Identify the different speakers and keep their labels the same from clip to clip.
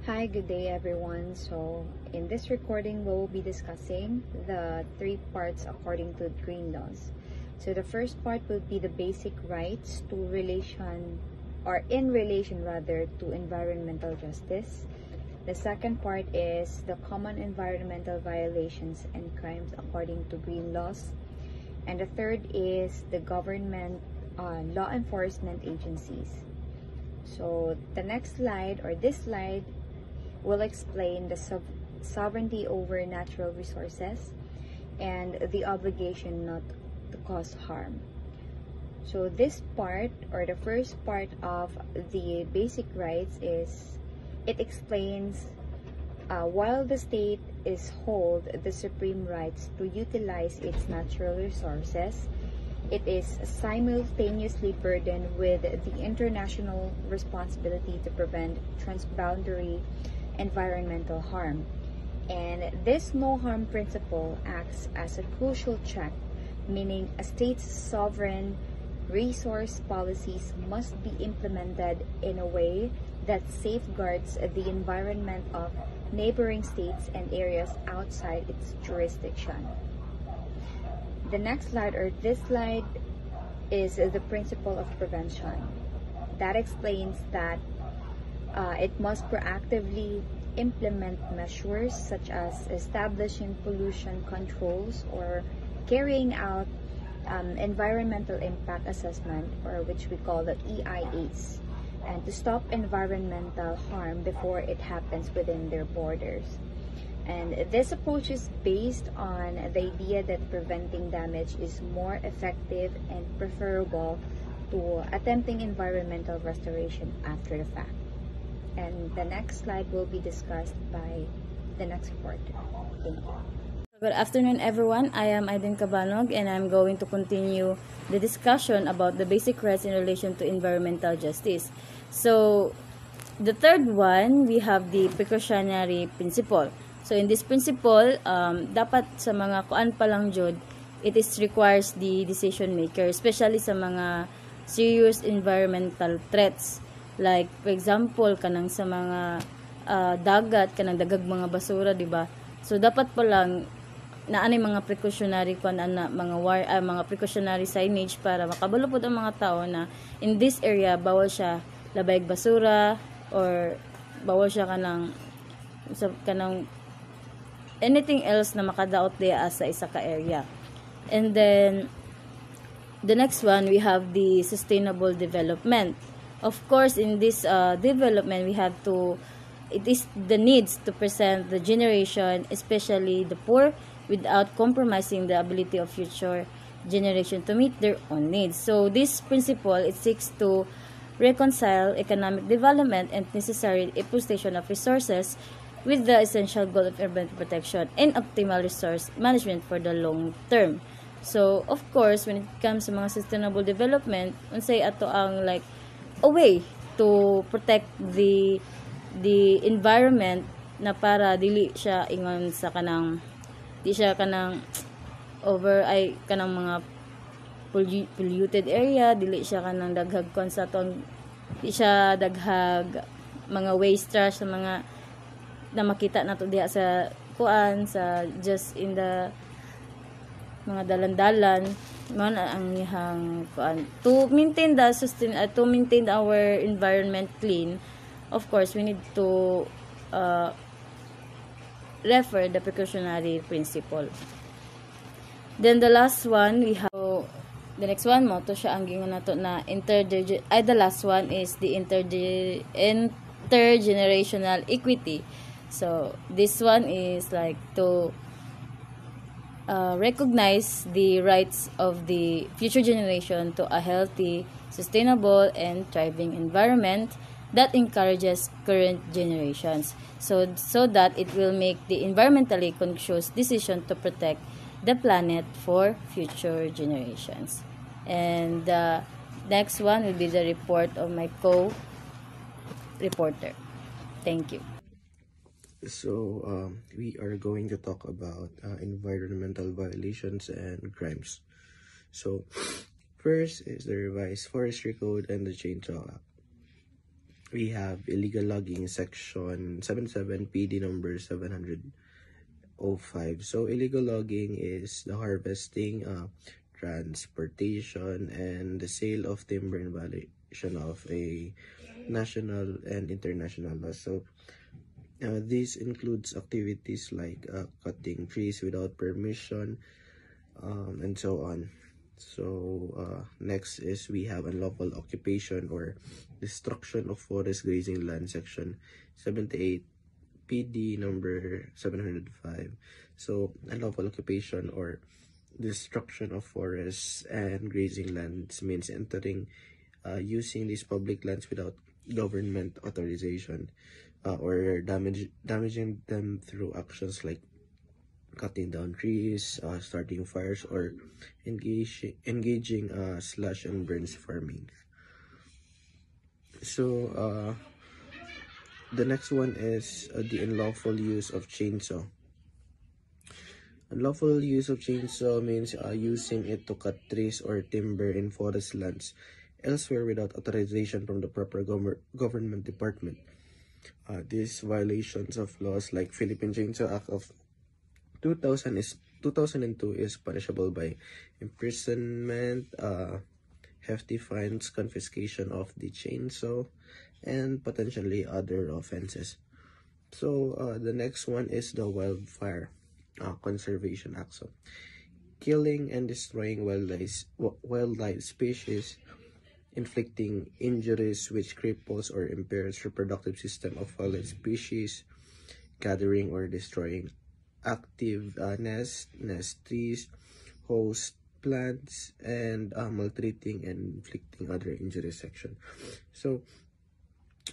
Speaker 1: Hi, good day everyone. So in this recording, we will be discussing the three parts according to green laws. So the first part will be the basic rights to in relation to environmental justice. The second part is the common environmental violations and crimes according to green laws. And the third is the government law enforcement agencies. So the next slide, or this slide, will explain the sovereignty over natural resources and the obligation not to cause harm. So this part, or the first part of the basic rights, it explains while the state holds the supreme rights to utilize its natural resources, it is simultaneously burdened with the international responsibility to prevent transboundary environmental harm. And this no harm principle acts as a crucial check, meaning a state's sovereign resource policies must be implemented in a way that safeguards the environment of neighboring states and areas outside its jurisdiction. The next slide, or this slide, is the principle of prevention. That explains that it must proactively implement measures such as establishing pollution controls or carrying out environmental impact assessment, or which we call the EIAs, and to stop environmental harm before it happens within their borders. And this approach is based on the idea that preventing damage is more effective and preferable to attempting environmental restoration after the fact. And the next slide will be discussed by the next reporter. Thank you.
Speaker 2: Good afternoon, everyone. I am Aiden Cabanog, and I'm going to continue the discussion about the basic rights in relation to environmental justice. So, the third one, we have the precautionary principle. So, in this principle, dapat sa mga kuan pa lang jud, requires the decision maker, especially sa mga serious environmental threats. Like, for example, kanang sa mga dagat, kanang dagag mga basura, di ba? So, dapat pa lang na anay mga precautionary mga precautionary signage para makabalo po ang mga tao na in this area, bawal siya labayag basura or bawal siya kanang anything else na makadaot diya sa isa ka area. And then, the next one, we have the sustainable development. Of course, in this development, it is the needs to present the generation, especially the poor, without compromising the ability of future generation to meet their own needs. So this principle, it seeks to reconcile economic development and necessary imposition of resources with the essential goal of environmental protection and optimal resource management for the long term. So, of course, when it comes to mga sustainable development, unsay ato ang a way to protect the environment na para dili siya ingon sa kanang mga polluted area, dili siya kanang daghag di siya daghag mga waste trash sa mga na makita nato diha sa just in the mga dalan-dalan man ang ihang to maintain our environment clean. Of course, we need to refer the precautionary principle. Then the last one, we have the next one mo to siya ang gingon nato na the last one is the intergenerational equity. So this one is to recognize the rights of the future generation to a healthy, sustainable, and thriving environment that encourages current generations, so that it will make the environmentally conscious decision to protect the planet for future generations. And the next one will be the report of my co-reporter. Thank you.
Speaker 3: So we are going to talk about environmental violations and crimes. So first is the revised Forestry Code and the Chainsaw Act. we have illegal logging, section 77, PD number 705. So illegal logging is the harvesting, transportation, and the sale of timber in violation of a national and international law. So this includes activities like cutting trees without permission, and so on. So next is we have unlawful occupation or destruction of forest grazing land, section 78, PD number 705. So unlawful occupation or destruction of forests and grazing lands means entering, using these public lands without government authorization, or damaging them through actions like cutting down trees, starting fires, or engaging slash and burns farming. So the next one is the unlawful use of chainsaw. Unlawful use of chainsaw means using it to cut trees or timber in forest lands elsewhere without authorization from the proper government department. These violations of laws like Philippine Chainsaw Act of 2002 is punishable by imprisonment, hefty fines, confiscation of the chainsaw, and potentially other offenses. So the next one is the Wildfire Conservation Act. So killing and destroying wildlife species, inflicting injuries which cripples or impairs reproductive system of wildlife species, gathering or destroying active nest trees, host plants, and maltreating and inflicting other injuries section. So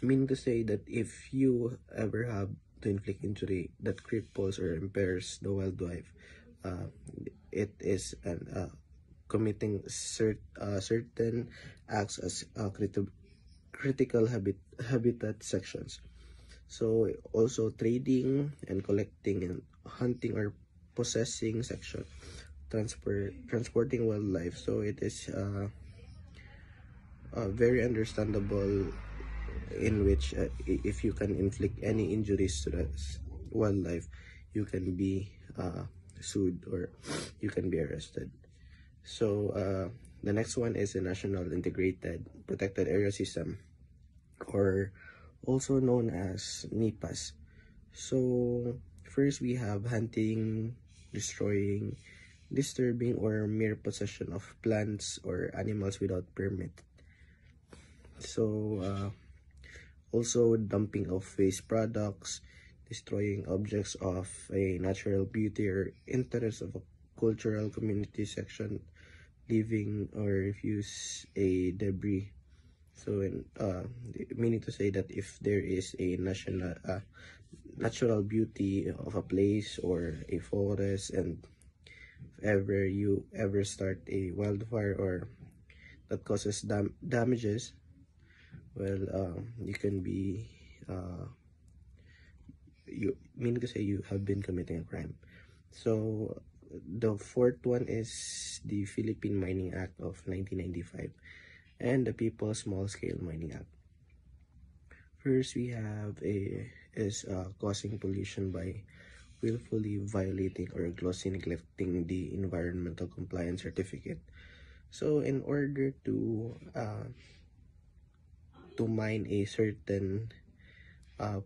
Speaker 3: meaning to say that if you ever have to inflict injury that cripples or impairs the wildlife, it is committing certain acts as critical habitat sections. So also trading and collecting and hunting or possessing section, transporting wildlife. So it is very understandable in which if you can inflict any injuries to the wildlife, you can be sued or you can be arrested. So the next one is a National Integrated Protected Area System, or also known as NIPAS. So first we have hunting, destroying, disturbing, or mere possession of plants or animals without permit. So also dumping of waste products, destroying objects of a natural beauty or interest of a cultural community section, leaving or refuse a debris. So meaning to say that if there is a natural beauty of a place or a forest, and if you ever start a wildfire or that causes damages, well, you can be meaning to say you have been committing a crime. So the fourth one is the Philippine Mining Act of 1995 and the People's Small Scale Mining Act. First, we have causing pollution by willfully violating or grossly neglecting the environmental compliance certificate. So in order to mine a certain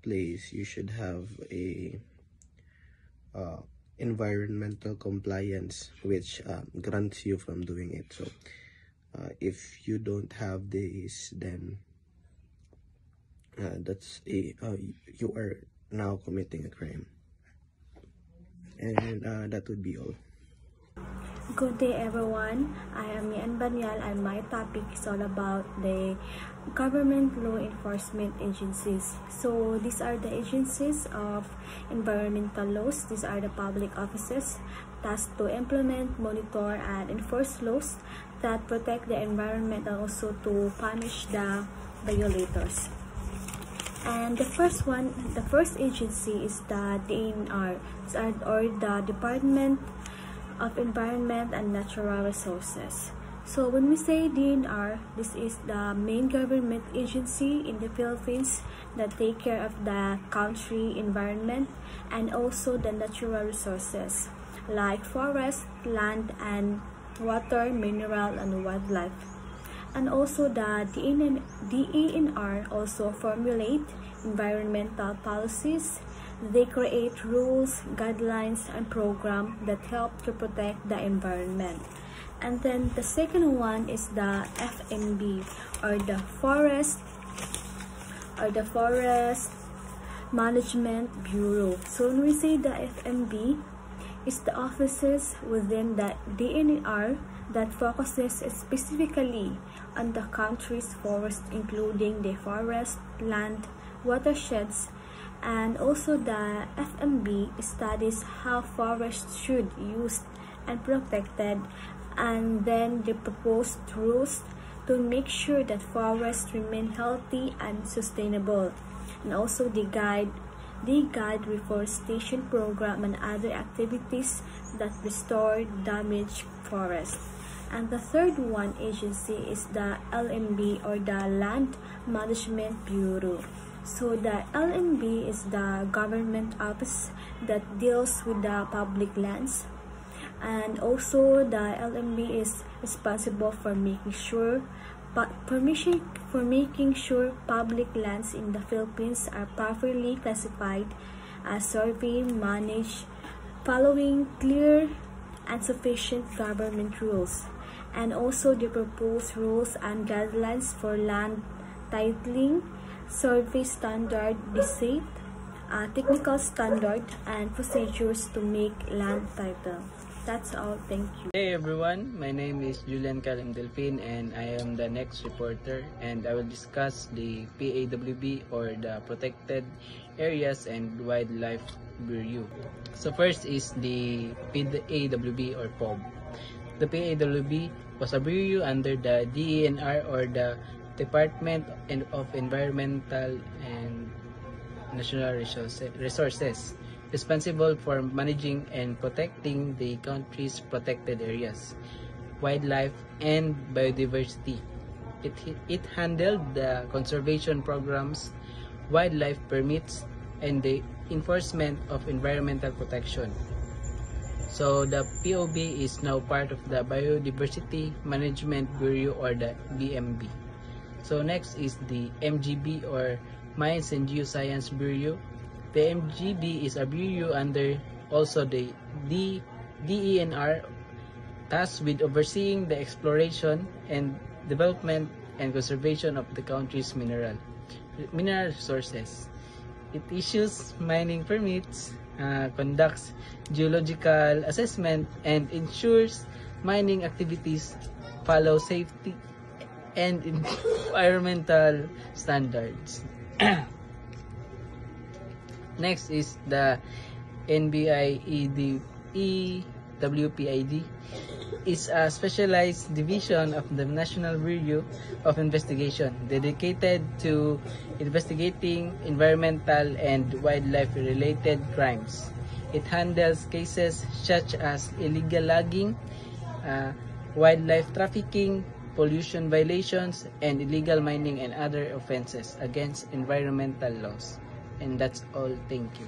Speaker 3: place, you should have a environmental compliance which grants you from doing it. So if you don't have this, then that's you are now committing a crime. And that would be all.
Speaker 4: Good day everyone, I am Yan Banyal and my topic is all about the government law enforcement agencies. So these are the agencies of environmental laws. These are the public offices tasked to implement, monitor, and enforce laws that protect the environment and also to punish the violators. And the first agency is the DENR, or the Department of Environment and Natural Resources. So when we say DNR, this is the main government agency in the Philippines that take care of the country environment and also the natural resources like forest, land, and water, mineral, and wildlife. And also the DENR also formulate environmental policies. They create rules, guidelines, and programs that help to protect the environment. And then the second one is the FMB, or the Forest Management Bureau. So when we say the FMB, it's the offices within the DNR that focuses specifically on the country's forest, including the forest, land, watersheds, and also the FMB studies how forests should be used and protected, and then they propose rules to make sure that forests remain healthy and sustainable, and also they guide reforestation program and other activities that restore damaged forests. And the third one agency is the LMB, or the Land Management Bureau. So the LMB is the government office that deals with the public lands, and also the LMB is responsible for making sure public lands in the Philippines are properly classified, surveyed, managed, following clear and sufficient government rules, and also they propose rules and guidelines for land titling, survey standard, safe, technical standard, and procedures to make land title. That's all. Thank you.
Speaker 5: Hey everyone, my name is Julian Kalim Delphin and I am the next reporter, and I will discuss the PAWB, or the Protected Areas and Wildlife Bureau. So first is the PAWB, or POB. The PAWB was a bureau under the DENR, or the Department of Environmental and Natural Resources, responsible for managing and protecting the country's protected areas, wildlife, and biodiversity. It handled the conservation programs, wildlife permits, and the enforcement of environmental protection. So the POB is now part of the Biodiversity Management Bureau, or the BMB. So next is the MGB, or Mines and Geoscience Bureau. The MGB is a bureau under also the DENR, tasked with overseeing the exploration and development and conservation of the country's mineral resources. It issues mining permits, conducts geological assessment, and ensures mining activities follow safety and environmental standards. Next is the NBIEWPID. Is a specialized division of the National Bureau of Investigation dedicated to investigating environmental and wildlife-related crimes. It handles cases such as illegal logging, wildlife trafficking, pollution violations, and illegal mining and other offenses against environmental laws. And that's all. Thank you.